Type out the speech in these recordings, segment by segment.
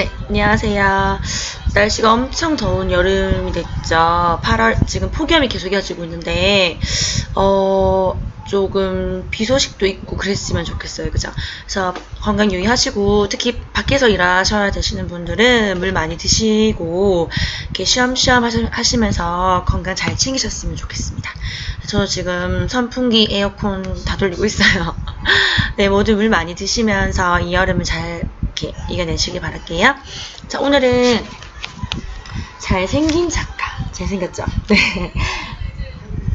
네, 안녕하세요. 날씨가 엄청 더운 여름이 됐죠. 8월, 지금 폭염이 계속 이어지고 있는데, 조금 비 소식도 있고 그랬으면 좋겠어요. 그죠? 그래서 건강 유의하시고, 특히 밖에서 일하셔야 되시는 분들은 물 많이 드시고, 이렇게 쉬엄쉬엄 하시면서 건강 잘 챙기셨으면 좋겠습니다. 저는 지금 선풍기, 에어컨 다 돌리고 있어요. 네, 모두 물 많이 드시면서 이 여름을 잘 이렇게 이겨내시길 바랄게요. 자, 오늘은 잘생긴 작가. 잘생겼죠? 네.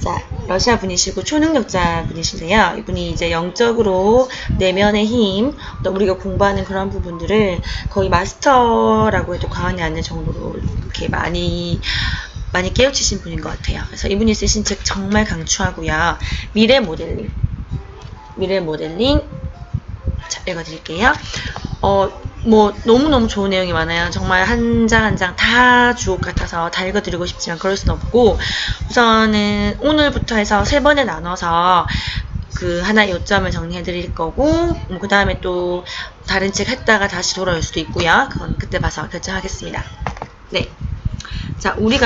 자, 러시아 분이시고 초능력자 분이신데요. 이분이 이제 영적으로 내면의 힘, 또 우리가 공부하는 그런 부분들을 거의 마스터라고 해도 과언이 아닐 정도로 이렇게 많이 깨우치신 분인 것 같아요. 그래서 이분이 쓰신 책 정말 강추하고요. 미래 모델링. 자, 읽어드릴게요. 너무너무 좋은 내용이 많아요. 정말 한 장 한 장 다 주옥 같아서 다 읽어드리고 싶지만 그럴 순 없고, 우선은 오늘부터 해서 3번에 나눠서 그 하나의 요점을 정리해 드릴 거고, 그 다음에 또 다른 책 했다가 다시 돌아올 수도 있고요. 그건 그때 봐서 결정하겠습니다. 네. 자, 우리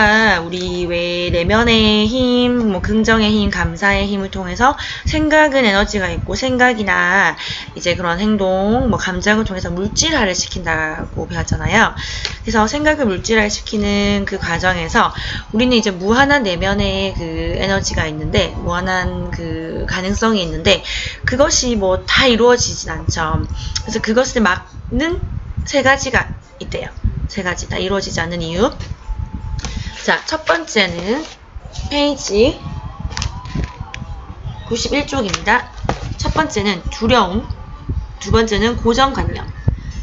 왜 내면의 힘, 긍정의 힘, 감사의 힘을 통해서 생각은 에너지가 있고, 생각이나 이제 그런 행동, 감정을 통해서 물질화를 시킨다고 배웠잖아요. 그래서 생각을 물질화를 시키는 그 과정에서 우리는 이제 무한한 내면의 그 에너지가 있는데, 무한한 그 가능성이 있는데, 그것이 다 이루어지진 않죠. 그래서 그것을 막는 3가지가 있대요. 3가지 다 이루어지지 않는 이유. 자, 첫 번째는 페이지 91쪽입니다. 첫 번째는 두려움, 두 번째는 고정관념,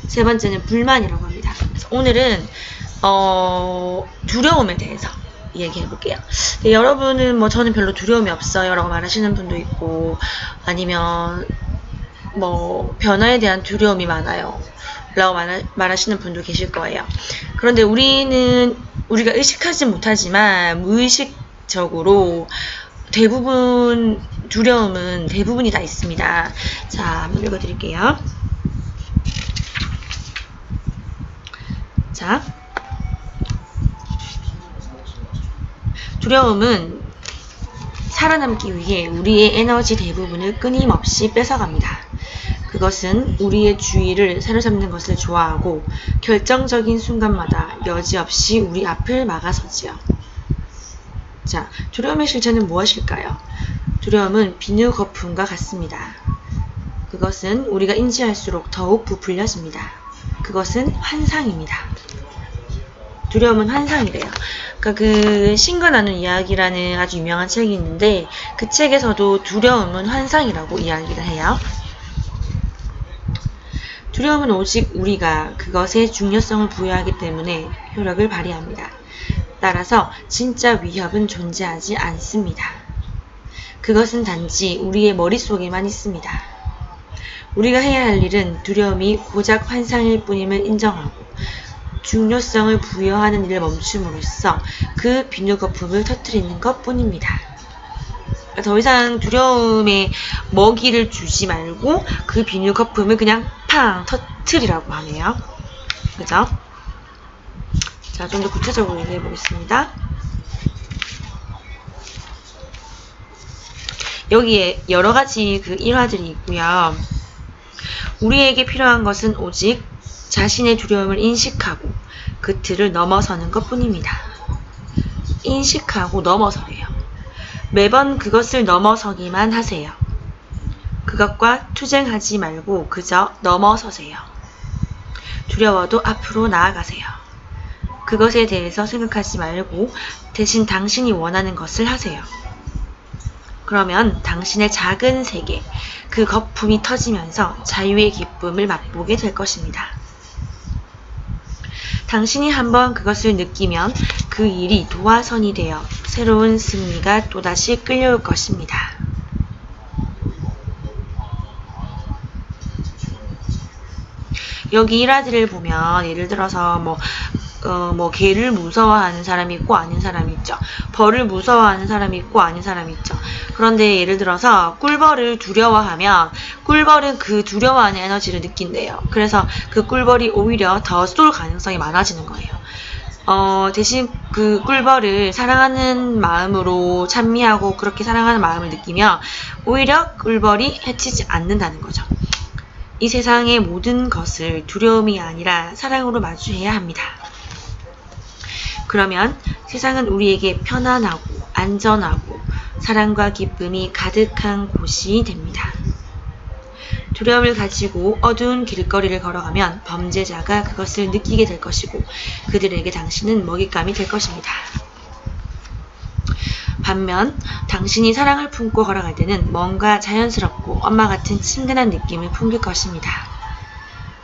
세 번째는 불만이라고 합니다. 그래서 오늘은 두려움에 대해서 얘기해 볼게요. 네, 여러분은 저는 별로 두려움이 없어요 라고 말하시는 분도 있고, 아니면 변화에 대한 두려움이 많아요 라고 말하시는 분도 계실 거예요. 그런데 우리가 의식하지 못하지만 무의식적으로 두려움은 대부분이 다 있습니다. 자, 한번 읽어드릴게요. 자, 두려움은 살아남기 위해 우리의 에너지 대부분을 끊임없이 뺏어갑니다. 그것은 우리의 주의를 사로잡는 것을 좋아하고 결정적인 순간마다 여지없이 우리 앞을 막아서지요. 자, 두려움의 실체는 무엇일까요? 두려움은 비누 거품과 같습니다. 그것은 우리가 인지할수록 더욱 부풀려집니다. 그것은 환상입니다. 두려움은 환상이래요. 그러니까 그 신과 나눈 이야기라는 아주 유명한 책이 있는데, 그 책에서도 두려움은 환상이라고 이야기를 해요. 두려움은 오직 우리가 그것에 중요성을 부여하기 때문에 효력을 발휘합니다. 따라서 진짜 위협은 존재하지 않습니다. 그것은 단지 우리의 머릿속에만 있습니다. 우리가 해야 할 일은 두려움이 고작 환상일 뿐임을 인정하고 중요성을 부여하는 일을 멈춤으로써 그 비누 거품을 터뜨리는 것 뿐입니다. 더 이상 두려움에 먹이를 주지 말고 그 비누 거품을 그냥 팡 터뜨리라고 하네요. 그죠? 자, 좀 더 구체적으로 얘기해 보겠습니다. 여기에 여러 가지 그 일화들이 있고요. 우리에게 필요한 것은 오직 자신의 두려움을 인식하고 그 틀을 넘어서는 것 뿐입니다. 인식하고 넘어서래요. 매번 그것을 넘어서기만 하세요. 그것과 투쟁하지 말고 그저 넘어서세요. 두려워도 앞으로 나아가세요. 그것에 대해서 생각하지 말고 대신 당신이 원하는 것을 하세요. 그러면 당신의 작은 세계, 그 거품이 터지면서 자유의 기쁨을 맛보게 될 것입니다. 당신이 한번 그것을 느끼면 그 일이 도화선이 되어 새로운 승리가 또다시 끌려올 것입니다. 여기 일화들을 보면 예를 들어서 뭐 개를 무서워하는 사람이 있고 아닌 사람이 있죠. 벌을 무서워하는 사람이 있고 아닌 사람이 있죠. 그런데 예를 들어서 꿀벌을 두려워하면 꿀벌은 그 두려워하는 에너지를 느낀대요. 그래서 그 꿀벌이 오히려 더 쏠 가능성이 많아지는 거예요. 대신 그 꿀벌을 사랑하는 마음으로 찬미하고 그렇게 사랑하는 마음을 느끼면 오히려 꿀벌이 해치지 않는다는 거죠. 이 세상의 모든 것을 두려움이 아니라 사랑으로 마주해야 합니다. 그러면 세상은 우리에게 편안하고 안전하고 사랑과 기쁨이 가득한 곳이 됩니다. 두려움을 가지고 어두운 길거리를 걸어가면 범죄자가 그것을 느끼게 될 것이고 그들에게 당신은 먹잇감이 될 것입니다. 반면 당신이 사랑을 품고 걸어갈 때는 뭔가 자연스럽고 엄마 같은 친근한 느낌을 풍길 것입니다.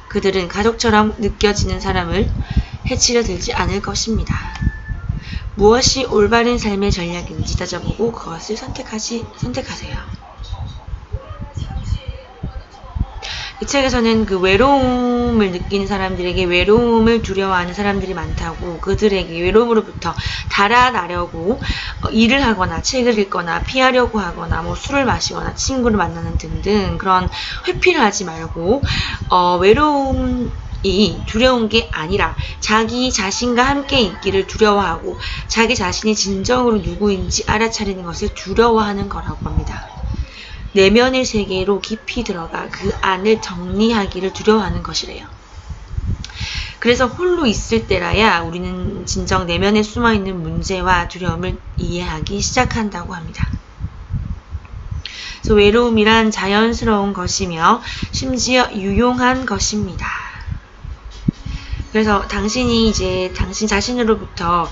그들은 가족처럼 느껴지는 사람을 해치려 들지 않을 것입니다. 무엇이 올바른 삶의 전략인지 따져보고 그것을 선택하세요. 이 책에서는 그 외로움을 느끼는 사람들에게 외로움을 두려워하는 사람들이 많다고 그들에게 외로움으로부터 달아나려고 일을 하거나 책을 읽거나 피하려고 하거나 뭐 술을 마시거나 친구를 만나는 등등 그런 회피를 하지 말고 외로움이 두려운 게 아니라 자기 자신과 함께 있기를 두려워하고 자기 자신이 진정으로 누구인지 알아차리는 것을 두려워하는 거라고 합니다. 내면의 세계로 깊이 들어가 그 안을 정리하기를 두려워하는 것이래요. 그래서 홀로 있을 때라야 우리는 진정 내면에 숨어있는 문제와 두려움을 이해하기 시작한다고 합니다. 그래서 외로움이란 자연스러운 것이며 심지어 유용한 것입니다. 그래서 당신이 이제 당신 자신으로부터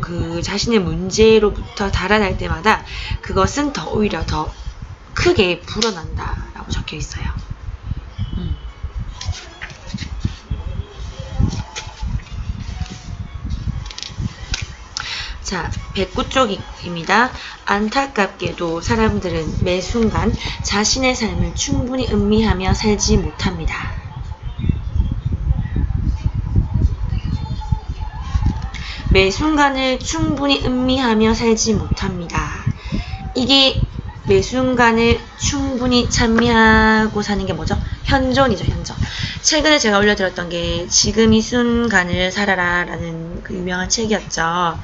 그 자신의 문제로부터 달아날 때마다 그것은 오히려 더 크게 불어난다라고 적혀 있어요. 자, 109쪽입니다. 안타깝게도 사람들은 매 순간 자신의 삶을 충분히 음미하며 살지 못합니다. 매 순간을 충분히 음미하며 살지 못합니다. 이게 매 순간을 충분히 찬미하고 사는 게 뭐죠? 현존이죠, 현존. 최근에 제가 올려드렸던 게 지금 이 순간을 살아라 라는 그 유명한 책이었죠.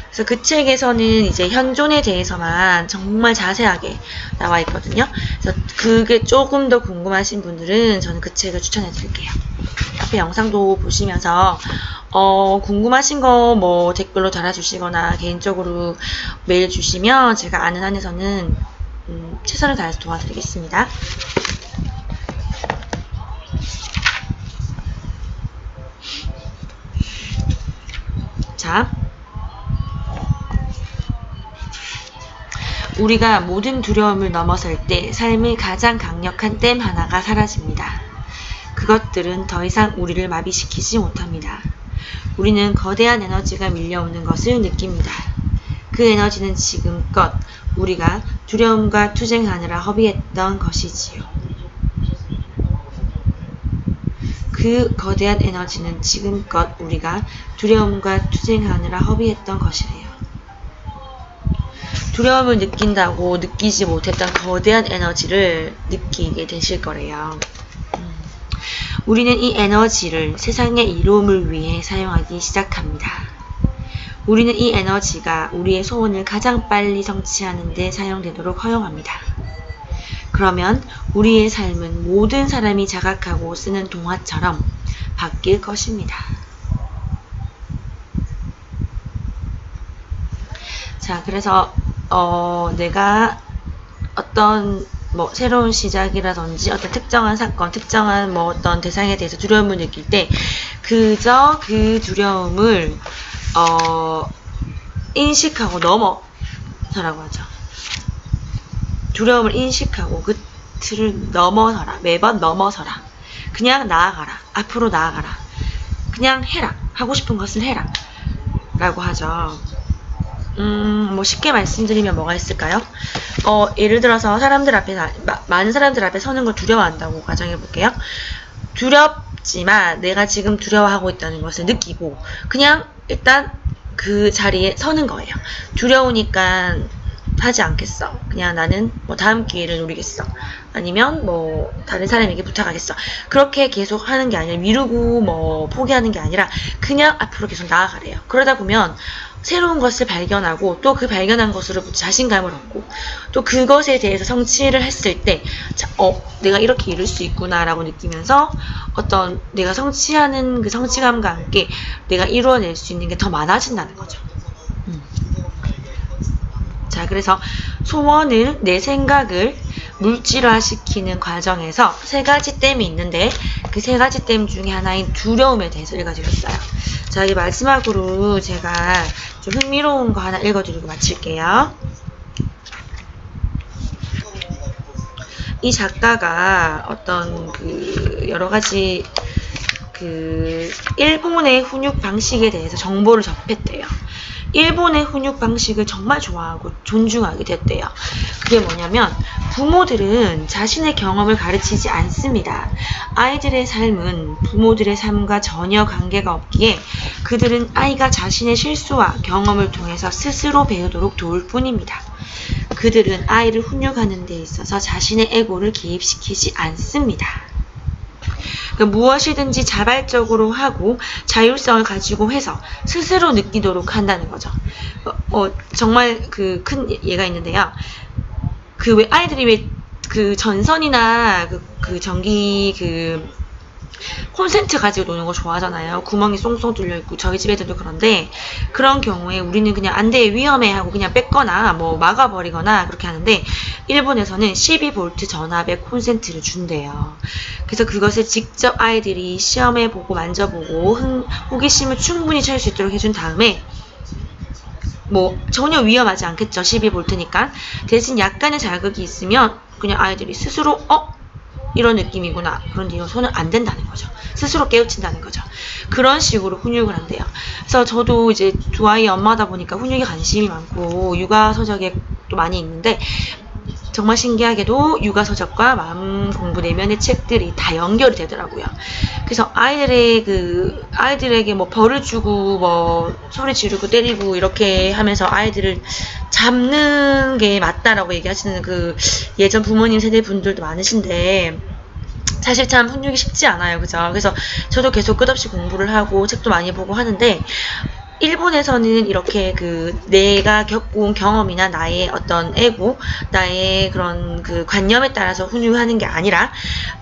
그래서 그 책에서는 이제 현존에 대해서만 정말 자세하게 나와 있거든요. 그래서 그게 조금 더 궁금하신 분들은 저는 그 책을 추천해 드릴게요. 앞에 영상도 보시면서 궁금하신 거 뭐 댓글로 달아주시거나 개인적으로 메일 주시면 제가 아는 한에서는 최선을 다해서 도와드리겠습니다. 자, 우리가 모든 두려움을 넘어설 때 삶의 가장 강력한 댐 하나가 사라집니다. 그것들은 더 이상 우리를 마비시키지 못합니다. 우리는 거대한 에너지가 밀려오는 것을 느낍니다. 그 에너지는 지금껏 우리가 두려움과 투쟁하느라 허비했던 것이지요. 그 거대한 에너지는 지금껏 우리가 두려움과 투쟁하느라 허비했던 것이래요. 두려움을 느낀다고 느끼지 못했던 거대한 에너지를 느끼게 되실 거래요. 우리는 이 에너지를 세상의 이로움을 위해 사용하기 시작합니다. 우리는 이 에너지가 우리의 소원을 가장 빨리 성취하는 데 사용되도록 허용합니다. 그러면 우리의 삶은 모든 사람이 자각하고 쓰는 동화처럼 바뀔 것입니다. 자, 그래서 내가 어떤 새로운 시작이라든지 어떤 특정한 사건, 특정한 어떤 대상에 대해서 두려움을 느낄 때 그저 그 두려움을 인식하고 넘어서라고 하죠. 두려움을 인식하고 그 틀을 넘어서라. 매번 넘어서라. 그냥 나아가라. 앞으로 나아가라. 그냥 해라. 하고 싶은 것을 해라. 라고 하죠. 쉽게 말씀드리면 뭐가 있을까요? 예를 들어서 사람들 앞에, 많은 사람들 앞에 서는 걸 두려워한다고 가정해 볼게요. 싶지만 내가 지금 두려워하고 있다는 것을 느끼고 그냥 일단 그 자리에 서는 거예요. 두려우니까 하지 않겠어. 그냥 나는 뭐 다음 기회를 노리겠어. 아니면 뭐 다른 사람에게 부탁하겠어. 그렇게 계속 하는 게 아니라 미루고 뭐 포기하는 게 아니라 그냥 앞으로 계속 나아가래요. 그러다 보면 새로운 것을 발견하고 또 그 발견한 것으로부터 자신감을 얻고 또 그것에 대해서 성취를 했을 때 내가 이렇게 이룰 수 있구나 라고 느끼면서 어떤 내가 성취하는 그 성취감과 함께 내가 이루어낼 수 있는 게 더 많아진다는 거죠. 자, 그래서 소원을, 내 생각을 물질화시키는 과정에서 세 가지 댐이 있는데 그 세 가지 댐 중에 하나인 두려움에 대해서 읽어드렸어요. 자, 이제 마지막으로 제가 좀 흥미로운 거 하나 읽어드리고 마칠게요. 이 작가가 어떤 그 여러 가지 그 일본의 훈육 방식에 대해서 정보를 접했대요. 일본의 훈육 방식을 정말 좋아하고 존중하게 됐대요. 그게 뭐냐면 부모들은 자신의 경험을 가르치지 않습니다. 아이들의 삶은 부모들의 삶과 전혀 관계가 없기에 그들은 아이가 자신의 실수와 경험을 통해서 스스로 배우도록 도울 뿐입니다. 그들은 아이를 훈육하는 데 있어서 자신의 에고를 개입시키지 않습니다. 그러니까 무엇이든지 자발적으로 하고 자율성을 가지고 해서 스스로 느끼도록 한다는 거죠. 정말 그 큰 예가 있는데요. 그 왜 아이들이 왜 그 전선이나 그 전기 콘센트 가지고 노는 거 좋아하잖아요. 구멍이 쏙쏙 뚫려 있고 저희 집 애들도 그런데 그런 경우에 우리는 그냥 안 돼 위험해 하고 그냥 뺐거나 뭐 막아버리거나 그렇게 하는데 일본에서는 12V 전압의 콘센트를 준대요. 그래서 그것을 직접 아이들이 시험해보고 만져보고 호기심을 충분히 채울 수 있도록 해준 다음에 뭐 전혀 위험하지 않겠죠. 12V니까 대신 약간의 자극이 있으면 그냥 아이들이 스스로 이런 느낌이구나. 그런데 이거는 안 된다는 거죠. 스스로 깨우친다는 거죠. 그런 식으로 훈육을 한대요. 그래서 저도 이제 두 아이의 엄마다 보니까 훈육에 관심이 많고 육아서적에 또 많이 있는데 정말 신기하게도 육아서적과 마음 공부 내면의 책들이 다 연결이 되더라고요. 그래서 아이들에게 뭐 벌을 주고 뭐 소리 지르고 때리고 이렇게 하면서 아이들을 잡는 게 맞다라고 얘기하시는 그 예전 부모님 세대 분들도 많으신데 사실 참 훈육이 쉽지 않아요. 그죠? 그래서 저도 계속 끝없이 공부를 하고 책도 많이 보고 하는데 일본에서는 이렇게 내가 겪어온 경험이나 나의 어떤 에고, 나의 그런 그 관념에 따라서 훈육하는 게 아니라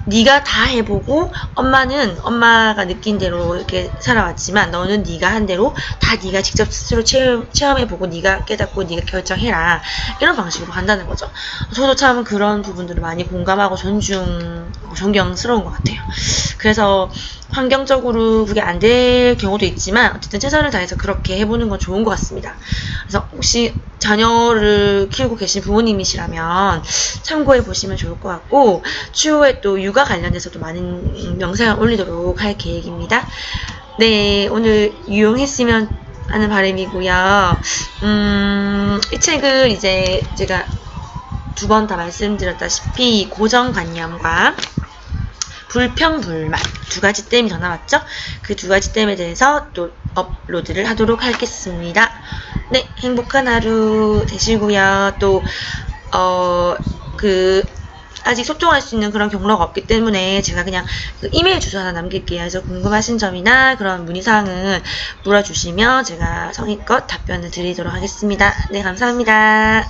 네가 다 해보고 엄마가 느낀 대로 이렇게 살아왔지만 너는 네가 한 대로 다 네가 직접 스스로 체험해보고 네가 깨닫고 네가 결정해라. 이런 방식으로 한다는 거죠. 저도 참 그런 부분들을 많이 공감하고 존경스러운 것 같아요. 그래서 환경적으로 그게 안 될 경우도 있지만 어쨌든 최선을 다해서 그렇게 해보는 건 좋은 것 같습니다. 그래서 혹시 자녀를 키우고 계신 부모님이시라면 참고해 보시면 좋을 것 같고 추후에 또 육아 관련해서도 많은 영상을 올리도록 할 계획입니다. 네, 오늘 유용했으면 하는 바람이고요. 이 책을 이제 제가 두 번 다 말씀드렸다시피 고정관념과 불평불만 두 가지 댐이 더 나왔죠? 그 두 가지 댐에 대해서 또 업로드를 하도록 하겠습니다. 네, 행복한 하루 되시고요. 또 아직 소통할 수 있는 그런 경로가 없기 때문에 제가 그냥 이메일 주소 하나 남길게요. 그래서 궁금하신 점이나 그런 문의사항은 물어주시면 제가 성의껏 답변을 드리도록 하겠습니다. 네, 감사합니다.